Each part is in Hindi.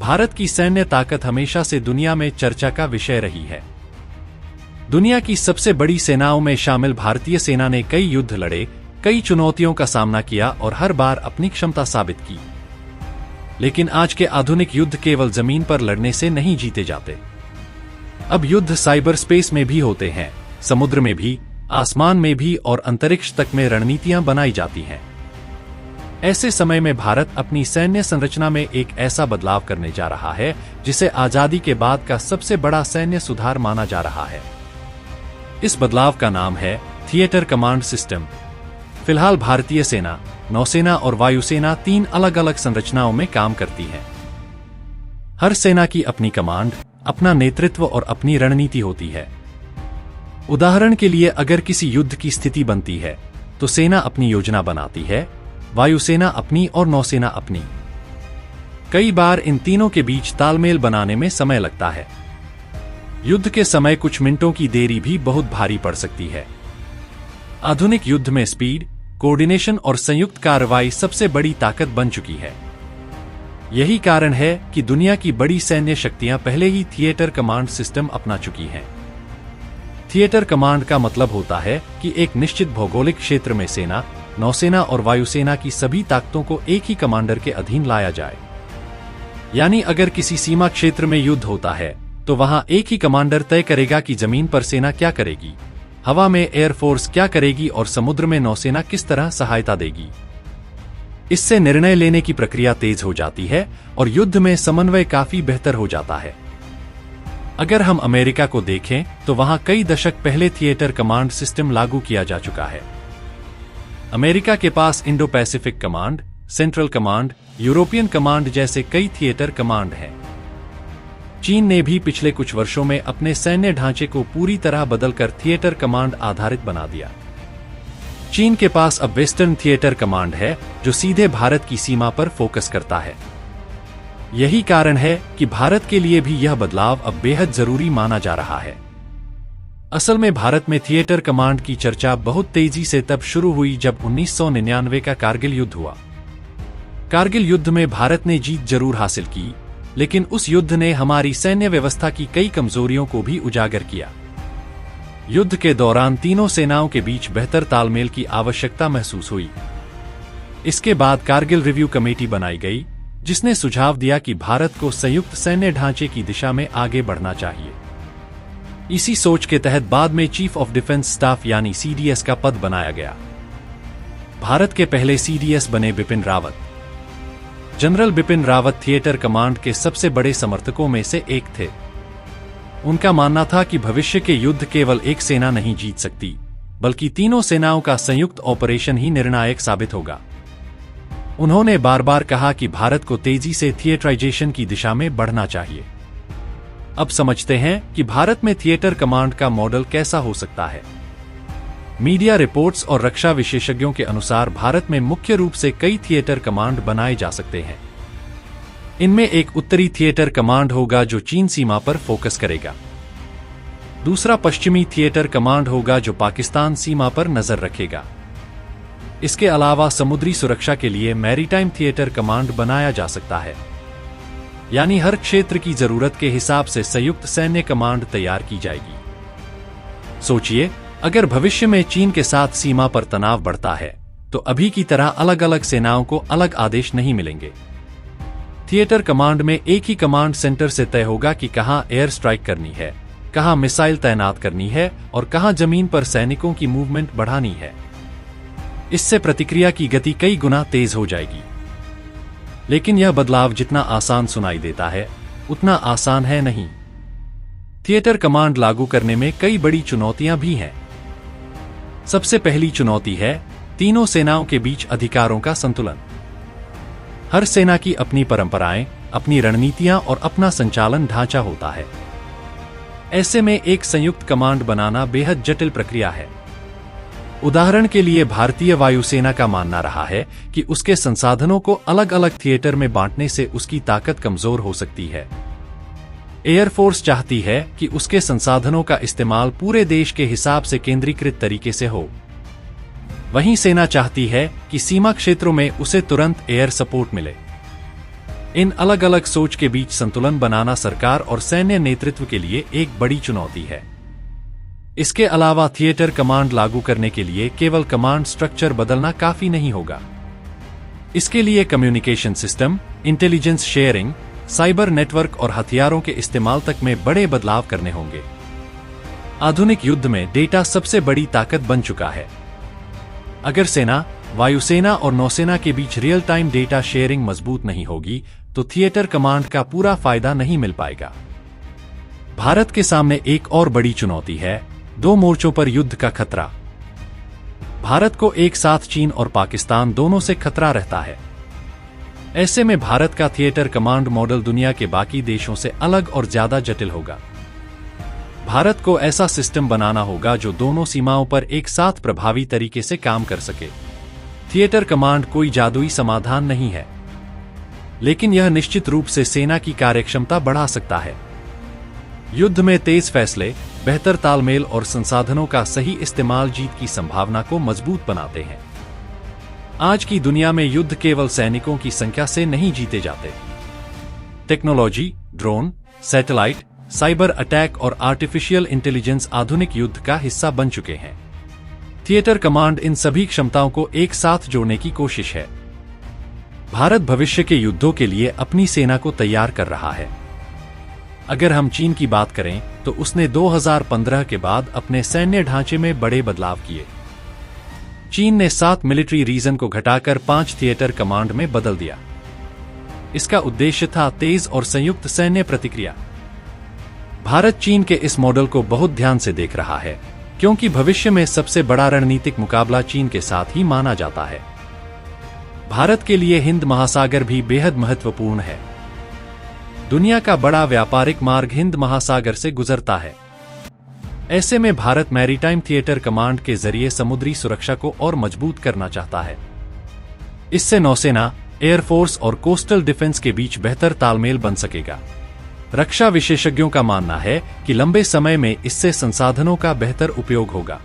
भारत की सैन्य ताकत हमेशा से दुनिया में चर्चा का विषय रही है। दुनिया की सबसे बड़ी सेनाओं में शामिल भारतीय सेना ने कई युद्ध लड़े, कई चुनौतियों का सामना किया और हर बार अपनी क्षमता साबित की। लेकिन आज के आधुनिक युद्ध केवल जमीन पर लड़ने से नहीं जीते जाते। अब युद्ध साइबर स्पेस में भी होते हैं, समुद्र में भी, आसमान में भी और अंतरिक्ष तक में रणनीतियां बनाई जाती हैं। ऐसे समय में भारत अपनी सैन्य संरचना में एक ऐसा बदलाव करने जा रहा है जिसे आजादी के बाद का सबसे बड़ा सैन्य सुधार माना जा रहा है। इस बदलाव का नाम है थिएटर कमांड सिस्टम। फिलहाल भारतीय सेना, नौसेना और वायुसेना 3 अलग-अलग संरचनाओं में काम करती है। हर सेना की अपनी कमांड, अपना नेतृत्व और अपनी रणनीति होती है। उदाहरण के लिए अगर किसी युद्ध की स्थिति बनती है तो सेना अपनी योजना बनाती है, वायुसेना अपनी और नौसेना अपनी। कई बार इन तीनों के बीच तालमेल बनाने में समय लगता है। युद्ध के समय कुछ मिनटों की देरी भी बहुत भारी पड़ सकती है। आधुनिक युद्ध में स्पीड, कोऑर्डिनेशन और संयुक्त कार्रवाई सबसे बड़ी ताकत बन चुकी है। यही कारण है कि दुनिया की बड़ी सैन्य शक्तियां पहले ही थिएटर कमांड सिस्टम अपना चुकी हैं। थिएटर कमांड का मतलब होता है कि एक निश्चित भौगोलिक क्षेत्र में सेना, नौसेना और वायुसेना की सभी ताकतों को एक ही कमांडर के अधीन लाया जाए। यानी अगर किसी सीमा क्षेत्र में युद्ध होता है तो वहां एक ही कमांडर तय करेगा कि जमीन पर सेना क्या करेगी, हवा में एयरफोर्स क्या करेगी और समुद्र में नौसेना किस तरह सहायता देगी। इससे निर्णय लेने की प्रक्रिया तेज हो जाती है और युद्ध में समन्वय काफी बेहतर हो जाता है। अगर हम अमेरिका को देखें तो वहां कई दशक पहले थिएटर कमांड सिस्टम लागू किया जा चुका है। अमेरिका के पास Indo Pacific command, central command, European command जैसे कई थिएटर कमांड हैं। चीन ने भी पिछले कुछ वर्षों में अपने सैन्य ढांचे को पूरी तरह बदलकर थिएटर कमांड आधारित बना दिया। चीन के पास अब वेस्टर्न थिएटर कमांड है जो सीधे भारत की सीमा पर फोकस करता है। यही कारण है कि भारत के लिए भी यह बदलाव अब बेहद जरूरी माना जा रहा है। असल में भारत में थिएटर कमांड की चर्चा बहुत तेजी से तब शुरू हुई जब 1999 का कारगिल युद्ध हुआ। कारगिल युद्ध में भारत ने जीत जरूर हासिल की, लेकिन उस युद्ध ने हमारी सैन्य व्यवस्था की कई कमजोरियों को भी उजागर किया। युद्ध के दौरान तीनों सेनाओं के बीच बेहतर तालमेल की आवश्यकता महसूस हुई। इसके बाद कारगिल रिव्यू कमेटी बनाई गई, जिसने सुझाव दिया कि भारत को संयुक्त सैन्य ढांचे की दिशा में आगे बढ़ना चाहिए। इसी सोच के तहत बाद में चीफ ऑफ डिफेंस स्टाफ यानी सीडीएस का पद बनाया गया। भारत के पहले सीडीएस बने Bipin Rawat. General Bipin Rawat theatre command के सबसे बड़े समर्थकों में से एक थे। उनका मानना था कि भविष्य के युद्ध केवल एक सेना नहीं जीत सकती, बल्कि तीनों सेनाओं का संयुक्त ऑपरेशन ही निर्णायक साबित होगा। उन्होंने बार बार कहा कि भारत को तेजी से थिएटराइजेशन की दिशा में बढ़ना चाहिए। अब समझते हैं कि भारत में थिएटर कमांड का मॉडल कैसा हो सकता है। मीडिया रिपोर्ट्स और रक्षा विशेषज्ञों के अनुसार भारत में मुख्य रूप से कई थिएटर कमांड बनाए जा सकते हैं। इनमें एक उत्तरी थिएटर कमांड होगा जो चीन सीमा पर फोकस करेगा। दूसरा पश्चिमी थिएटर कमांड होगा जो पाकिस्तान सीमा पर नजर रखेगा। इसके अलावा समुद्री सुरक्षा के लिए मैरीटाइम थिएटर कमांड बनाया जा सकता है। यानी हर क्षेत्र की जरूरत के हिसाब से संयुक्त सैन्य कमांड तैयार की जाएगी। सोचिए, अगर भविष्य में चीन के साथ सीमा पर तनाव बढ़ता है तो अभी की तरह अलग अलग सेनाओं को अलग आदेश नहीं मिलेंगे। थिएटर कमांड में एक ही कमांड सेंटर से तय होगा कि कहां एयर स्ट्राइक करनी है, कहां मिसाइल तैनात करनी है और कहां जमीन पर सैनिकों की मूवमेंट बढ़ानी है। इससे प्रतिक्रिया की गति कई गुना तेज हो जाएगी। लेकिन यह बदलाव जितना आसान सुनाई देता है, उतना आसान है नहीं। थिएटर कमांड लागू करने में कई बड़ी चुनौतियां भी हैं। सबसे पहली चुनौती है तीनों सेनाओं के बीच अधिकारों का संतुलन। हर सेना की अपनी परंपराएं, अपनी रणनीतियां और अपना संचालन ढांचा होता है। ऐसे में एक संयुक्त कमांड बनाना बेहद जटिल प्रक्रिया है। उदाहरण के लिए भारतीय वायुसेना का मानना रहा है कि उसके संसाधनों को अलग अलग थिएटर में बांटने से उसकी ताकत कमजोर हो सकती है। एयरफोर्स चाहती है कि उसके संसाधनों का इस्तेमाल पूरे देश के हिसाब से केंद्रीकृत तरीके से हो। वहीं सेना चाहती है कि सीमा क्षेत्रों में उसे तुरंत एयर सपोर्ट मिले। इन अलग अलग सोच के बीच संतुलन बनाना सरकार और सैन्य नेतृत्व के लिए एक बड़ी चुनौती है। इसके अलावा थिएटर कमांड लागू करने के लिए केवल कमांड स्ट्रक्चर बदलना काफी नहीं होगा। इसके लिए communication system, intelligence sharing, cyber network और हथियारों के इस्तेमाल तक में बड़े बदलाव करने होंगे। आधुनिक युद्ध में डेटा सबसे बड़ी ताकत बन चुका है। अगर सेना, वायुसेना और नौसेना के बीच रियल टाइम डेटा शेयरिंग मजबूत नहीं होगी तो थिएटर कमांड का पूरा फायदा नहीं मिल पाएगा। भारत के सामने एक और बड़ी चुनौती है, 2 मोर्चों पर युद्ध का खतरा। भारत को एक साथ चीन और पाकिस्तान दोनों से खतरा रहता है। ऐसे में भारत का थिएटर कमांड मॉडल दुनिया के बाकी देशों से अलग और ज्यादा जटिल होगा। भारत को ऐसा सिस्टम बनाना होगा जो दोनों सीमाओं पर एक साथ प्रभावी तरीके से काम कर सके। थिएटर कमांड कोई जादुई समाधान नहीं है, लेकिन यह निश्चित रूप से सेना की कार्यक्षमता बढ़ा सकता है। युद्ध में तेज फैसले, बेहतर तालमेल और संसाधनों का सही इस्तेमाल जीत की संभावना को मजबूत बनाते हैं। आज की दुनिया में युद्ध केवल सैनिकों की संख्या से नहीं जीते जाते। Technology, drone, satellite, cyber attack और आर्टिफिशियल इंटेलिजेंस आधुनिक युद्ध का हिस्सा बन चुके हैं। थिएटर कमांड इन सभी क्षमताओं को एक साथ जोड़ने की कोशिश है। भारत भविष्य के युद्धों के लिए अपनी सेना को तैयार कर रहा है। अगर हम चीन की बात करें तो उसने 2015 के बाद अपने सैन्य ढांचे में बड़े बदलाव किए। चीन ने 7 मिलिट्री रीजन को घटाकर 5 थिएटर कमांड में बदल दिया। इसका उद्देश्य था तेज और संयुक्त सैन्य प्रतिक्रिया। भारत चीन के इस मॉडल को बहुत ध्यान से देख रहा है, क्योंकि भविष्य में सबसे बड़ा रणनीतिक मुकाबला चीन के साथ ही माना जाता है। भारत के लिए हिंद महासागर भी बेहद महत्वपूर्ण है। दुनिया का बड़ा व्यापारिक मार्ग हिंद महासागर से गुजरता है। ऐसे में भारत मैरीटाइम थिएटर कमांड के जरिए समुद्री सुरक्षा को और मजबूत करना चाहता है। इससे नौसेना, एयरफोर्स और कोस्टल डिफेंस के बीच बेहतर तालमेल बन सकेगा। रक्षा विशेषज्ञों का मानना है कि लंबे समय में इससे संसाधनों का बेहतर उपयोग होगा।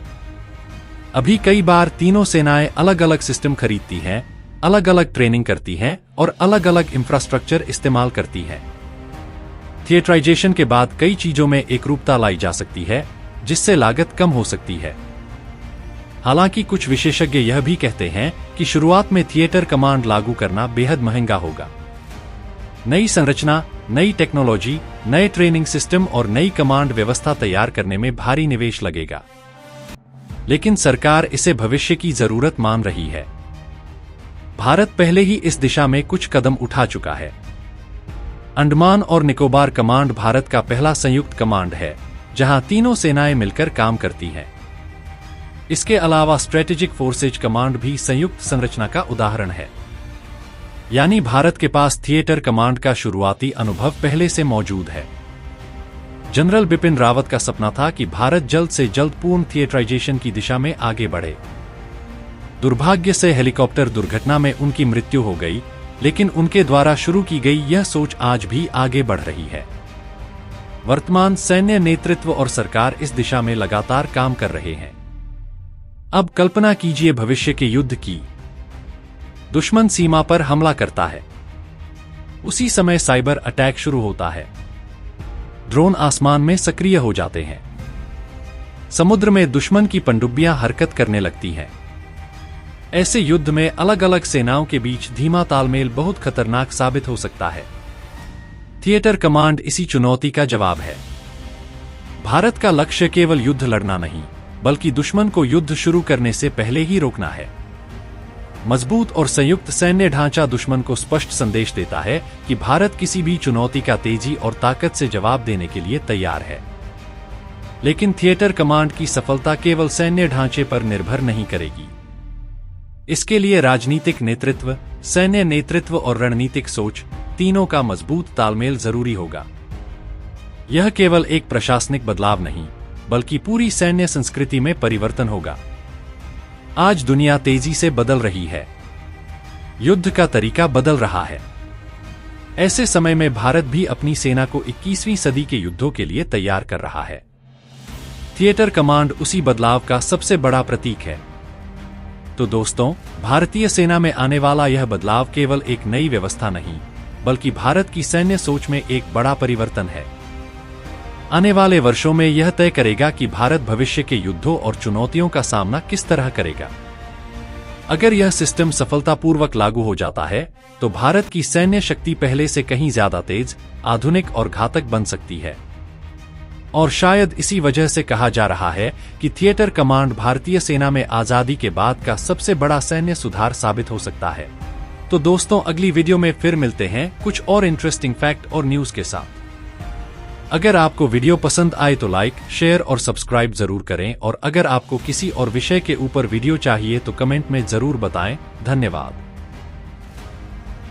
अभी कई बार तीनों सेनाएं अलग अलग सिस्टम खरीदती हैं, अलग अलग ट्रेनिंग करती हैं और अलग अलग इंफ्रास्ट्रक्चर इस्तेमाल करती हैं। थिएटराइजेशन के बाद कई चीजों में एकरूपता लाई जा सकती है, जिससे लागत कम हो सकती है। हालांकि कुछ विशेषज्ञ यह भी कहते हैं कि शुरुआत में थिएटर कमांड लागू करना बेहद महंगा होगा। नई संरचना, नई टेक्नोलॉजी, नए ट्रेनिंग सिस्टम और नई कमांड व्यवस्था तैयार करने में भारी निवेश लगेगा। लेकिन सरकार इसे भविष्य की जरूरत मान रही है। भारत पहले ही इस दिशा में कुछ कदम उठा चुका है। अंडमान और निकोबार कमांड भारत का पहला संयुक्त कमांड है, जहां तीनों सेनाएं मिलकर काम करती हैं। इसके अलावा स्ट्रेटेजिक फोर्सेज कमांड भी संयुक्त संरचना का उदाहरण है। यानी भारत के पास थिएटर कमांड का शुरुआती अनुभव पहले से मौजूद है। जनरल बिपिन रावत का सपना था कि भारत जल्द से जल्द पूर्ण थिएटराइजेशन की दिशा में आगे बढ़े। दुर्भाग्य से हेलीकॉप्टर दुर्घटना में उनकी मृत्यु हो गई, लेकिन उनके द्वारा शुरू की गई यह सोच आज भी आगे बढ़ रही है। वर्तमान सैन्य नेतृत्व और सरकार इस दिशा में लगातार काम कर रहे हैं। अब कल्पना कीजिए भविष्य के युद्ध की। दुश्मन सीमा पर हमला करता है। उसी समय साइबर अटैक शुरू होता है। ड्रोन आसमान में सक्रिय हो जाते हैं। समुद्र में दुश्मन की पनडुब्बियां हरकत करने लगती हैं। ऐसे युद्ध में अलग अलग सेनाओं के बीच धीमा तालमेल बहुत खतरनाक साबित हो सकता है। थिएटर कमांड इसी चुनौती का जवाब है। भारत का लक्ष्य केवल युद्ध लड़ना नहीं, बल्कि दुश्मन को युद्ध शुरू करने से पहले ही रोकना है। मजबूत और संयुक्त सैन्य ढांचा दुश्मन को स्पष्ट संदेश देता है कि भारत किसी भी चुनौती का तेजी और ताकत से जवाब देने के लिए तैयार है। लेकिन थिएटर कमांड की सफलता केवल सैन्य ढांचे पर निर्भर नहीं करेगी। इसके लिए राजनीतिक नेतृत्व, सैन्य नेतृत्व और रणनीतिक सोच, तीनों का मजबूत तालमेल जरूरी होगा। यह केवल एक प्रशासनिक बदलाव नहीं, बल्कि पूरी सैन्य संस्कृति में परिवर्तन होगा। आज दुनिया तेजी से बदल रही है। युद्ध का तरीका बदल रहा है। ऐसे समय में भारत भी अपनी सेना को 21वीं सदी के युद्धों के लिए तैयार कर रहा है। थिएटर कमांड उसी बदलाव का सबसे बड़ा प्रतीक है। तो दोस्तों, भारतीय सेना में आने वाला यह बदलाव केवल एक नई व्यवस्था नहीं, बल्कि भारत की सैन्य सोच में एक बड़ा परिवर्तन है। आने वाले वर्षों में यह तय करेगा कि भारत भविष्य के युद्धों और चुनौतियों का सामना किस तरह करेगा। अगर यह सिस्टम सफलतापूर्वक लागू हो जाता है तो भारत की सैन्य शक्ति पहले से कहीं ज्यादा तेज, आधुनिक और घातक बन सकती है। और शायद इसी वजह से कहा जा रहा है कि थिएटर कमांड भारतीय सेना में आजादी के बाद का सबसे बड़ा सैन्य सुधार साबित हो सकता है। तो दोस्तों, अगली वीडियो में फिर मिलते हैं कुछ और इंटरेस्टिंग फैक्ट और न्यूज के साथ। अगर आपको वीडियो पसंद आए तो लाइक, शेयर और सब्सक्राइब जरूर करें, और अगर आपको किसी और विषय के ऊपर वीडियो चाहिए तो कमेंट में जरूर बताएं। धन्यवाद।